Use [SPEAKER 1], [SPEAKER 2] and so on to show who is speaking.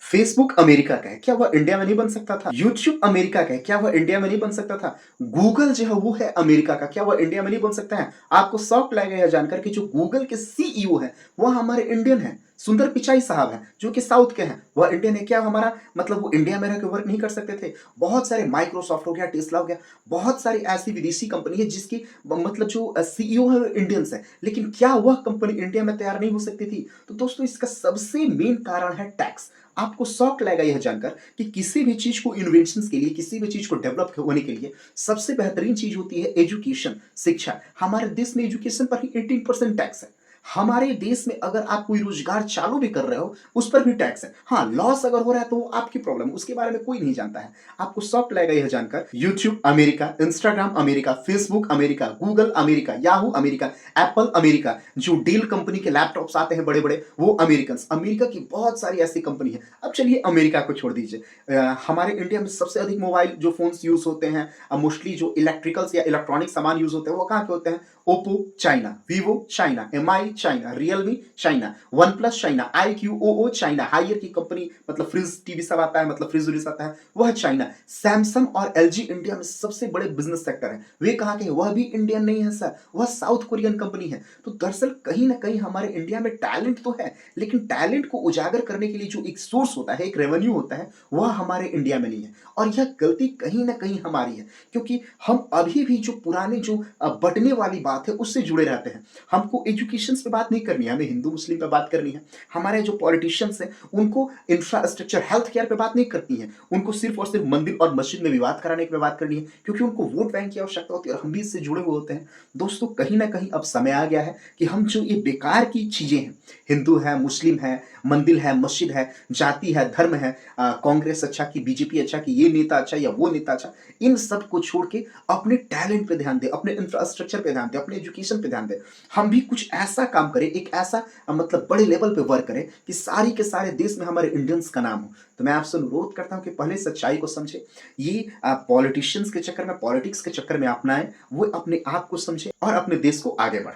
[SPEAKER 1] Facebook America का है, क्या वह इंडिया में नहीं बन सकता था? यूट्यूब अमेरिका का है, क्या वह इंडिया में नहीं बन सकता था? गूगल जो है वो है अमेरिका का, क्या वह इंडिया में नहीं बन सकता है? आपको शॉक लगेगा यह जानकर कि जो गूगल के सीईओ हैं, वह हमारे इंडियन हैं। सुंदर पिचाई साहब हैं, जो कि साउथ के हैं, वह इंडियन है। क्या हमारा मतलब वो इंडिया में रह के वर्क नहीं कर सकते थे? बहुत सारे माइक्रोसॉफ्ट हो गया, टेस्ला हो गया, बहुत सारी ऐसी विदेशी कंपनी है जिसकी मतलब जो सीईओ है इंडियंस है, लेकिन क्या वह कंपनी इंडिया में तैयार नहीं हो सकती थी? तो दोस्तों इसका सबसे मेन कारण है टैक्स। आपको शॉक लगेगा यह जानकर कि किसी भी चीज को इन्वेंशन के लिए, किसी भी चीज को डेवलप होने के लिए सबसे बेहतरीन चीज होती है एजुकेशन, शिक्षा। हमारे देश में एजुकेशन पर ही 18% टैक्स है। हमारे देश में अगर आप कोई रोजगार चालू भी कर रहे हो उस पर भी टैक्स है। हाँ, लॉस अगर हो रहा है तो वो आपकी प्रॉब्लम, उसके बारे में कोई नहीं जानता है। आपको शॉक लगेगा यह जानकर YouTube America, Instagram America, Facebook America, Google America, Yahoo America, Apple America, जो डील कंपनी के लैपटॉप्स आते हैं बड़े बड़े वो अमेरिकन। अमेरिका की बहुत सारी ऐसी कंपनी है। अब चलिए अमेरिका को छोड़ दीजिए, हमारे इंडिया में सबसे अधिक मोबाइल जो फोन्स यूज होते हैं, मोस्टली जो इलेक्ट्रिकल्स या इलेक्ट्रॉनिक सामान यूज होते हैं वो कहाँ के होते हैं? Oppo China, Vivo China, Mi China, Realme China, OnePlus China, I Q O China, Haier की कंपनी मतलब फ्रिज टीवी सब आता है, मतलब फ्रिज व्रिज आता है वह चाइना। सैमसंग और एलजी इंडिया में सबसे बड़े बिजनेस सेक्टर है, वे कहाँ के हैं? वह भी इंडियन नहीं है सर, वह साउथ कोरियन कंपनी है। तो दरअसल कहीं ना कहीं हमारे इंडिया में टैलेंट तो है, लेकिन टैलेंट को उजागर करने के लिए जो एक सोर्स होता है, एक रेवेन्यू होता है, वह हमारे इंडिया में नहीं है। और यह गलती कहीं ना कहीं हमारी है, क्योंकि हम अभी भी जो पुराने जो बटने वाली बात है उससे जुड़े रहते हैं। हमको एजुकेशन पे बात नहीं करनी है, हमें हिंदू मुस्लिम पे बात करनी है। हमारे जो पॉलिटिशियंस हैं उनको इंफ्रास्ट्रक्चर हेल्थ केयर पे बात नहीं करनी है, उनको सिर्फ और सिर्फ मंदिर और मस्जिद में विवाद कराने पे बात करनी है, क्योंकि उनको वोट बैंक की आवश्यकता होती है और हम भी इससे जुड़े हुए होते हैं। दोस्तों कहीं ना कहीं अब समय आ गया है कि हम जो ये बेकार की चीजें हैं, हिंदू है, मुस्लिम है, मंदिर है, मस्जिद है, जाति है, धर्म है, कांग्रेस अच्छा कि बीजेपी अच्छा कि ये नेता अच्छा या वो नेता अच्छा, इन सब को छोड़ के अपने टैलेंट पे ध्यान दे, अपने इंफ्रास्ट्रक्चर पे ध्यान दे, अपने एजुकेशन पे ध्यान दे। हम भी कुछ ऐसा काम करें, एक ऐसा मतलब बड़े लेवल पे वर्क करें कि सारी के सारे देश में हमारे इंडियंस का नाम हो। तो मैं आपसे अनुरोध करता हूं कि पहले सच्चाई को समझे, ये पॉलिटिशियंस के चक्कर में, पॉलिटिक्स के चक्कर में आप ना आए, वो अपने आप को समझे और अपने देश को आगे बढ़ाए।